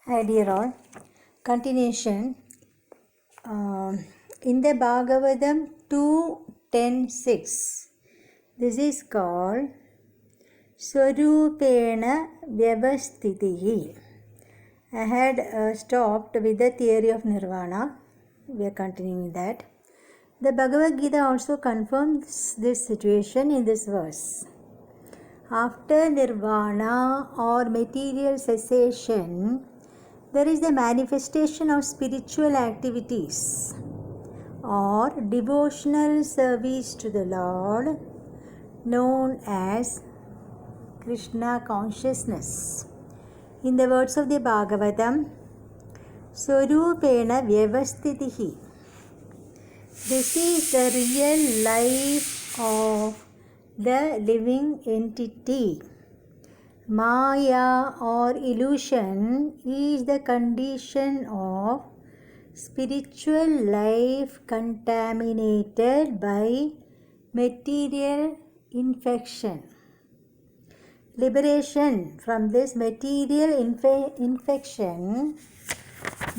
Hi dear all, continuation in the Bhagavatam 2.10.6. This is called Swarupena Vyavasthitihi. I had stopped with the theory of Nirvana. We are continuing that. The Bhagavad Gita also confirms this situation in this verse. After Nirvana or material cessation, there is the manifestation of spiritual activities or devotional service to the Lord known as Krishna consciousness. In the words of the Bhagavatam, Swarupena Vyavasthitihi. This is the real life of the living entity. Maya or illusion is the condition of spiritual life contaminated by material infection. Liberation from this material infection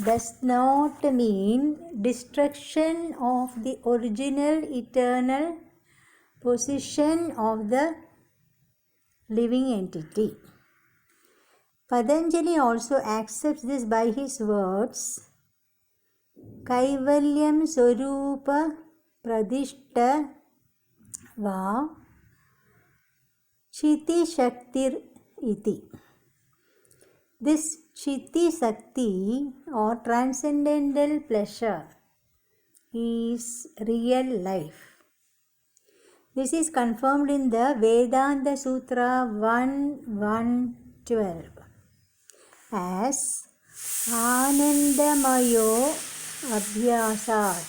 does not mean destruction of the original eternal position of the living entity. Patanjali also accepts this by his words, Kaivalyam Swarupa Pradishta Va Chiti Shaktir Iti. This Chiti Sakti or transcendental pleasure is real life. This is confirmed in the Vedanta Sutra 1.1.12 as Anandamayo Abhyasad.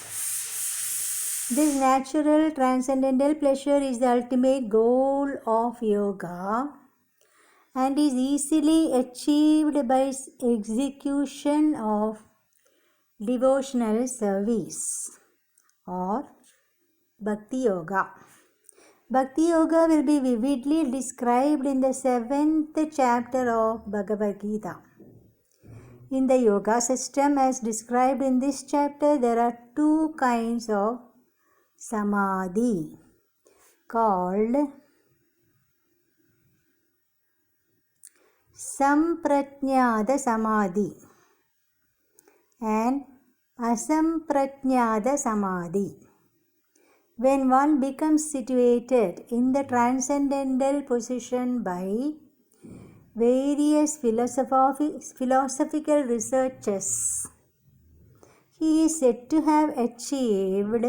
This natural transcendental pleasure is the ultimate goal of yoga and is easily achieved by execution of devotional service or Bhakti Yoga. Bhakti Yoga will be vividly described in the 7th chapter of Bhagavad Gita. In the yoga system as described in this chapter, there are two kinds of samadhi called Samprajnada Samadhi and Asamprajnada Samadhi. When one becomes situated in the transcendental position by various philosophical researches, he is said to have achieved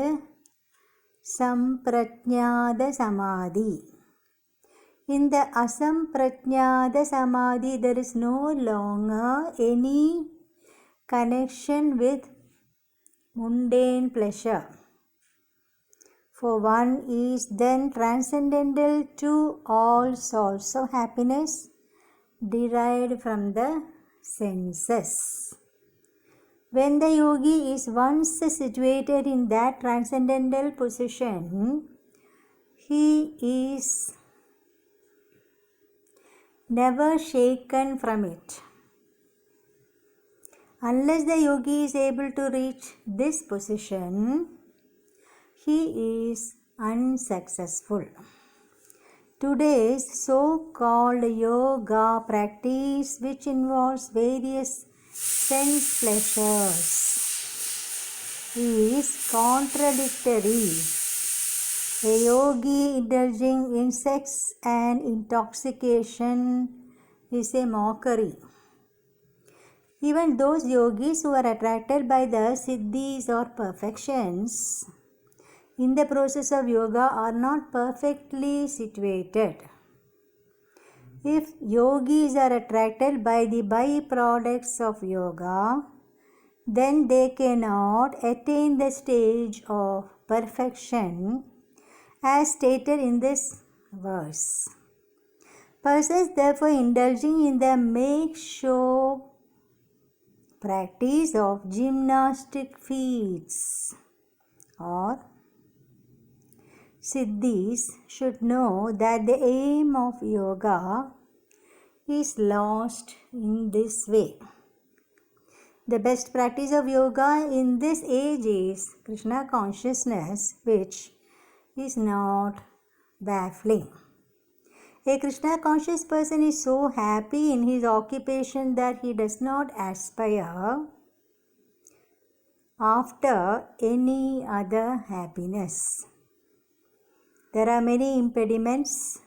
Samprajnada Samadhi. In the Asamprajnada Samadhi, there is no longer any connection with mundane pleasure. For one is then transcendental to all sorts of happiness derived from the senses. When the yogi is once situated in that transcendental position, he is never shaken from it. Unless the yogi is able to reach this position, he is unsuccessful. Today's so-called yoga practice, which involves various sense pleasures, is contradictory. A yogi indulging in sex and intoxication is a mockery. Even those yogis who are attracted by the siddhis or perfections in the process of yoga are not perfectly situated. If yogis are attracted by the byproducts of yoga, then they cannot attain the stage of perfection as stated in this verse. Persons therefore indulging in the make-show practice of gymnastic feats or siddhis should know that the aim of yoga is lost in this way. The best practice of yoga in this age is Krishna consciousness, which is not baffling. A Krishna conscious person is so happy in his occupation that he does not aspire after any other happiness. There are many impediments,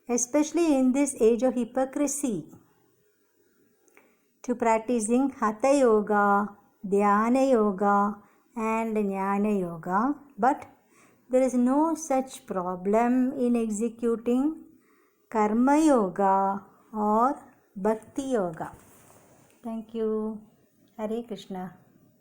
especially in this age of hypocrisy, to practicing Hatha Yoga, Dhyana Yoga and Jnana Yoga, but there is no such problem in executing Karma Yoga or Bhakti Yoga. Thank you. Hare Krishna.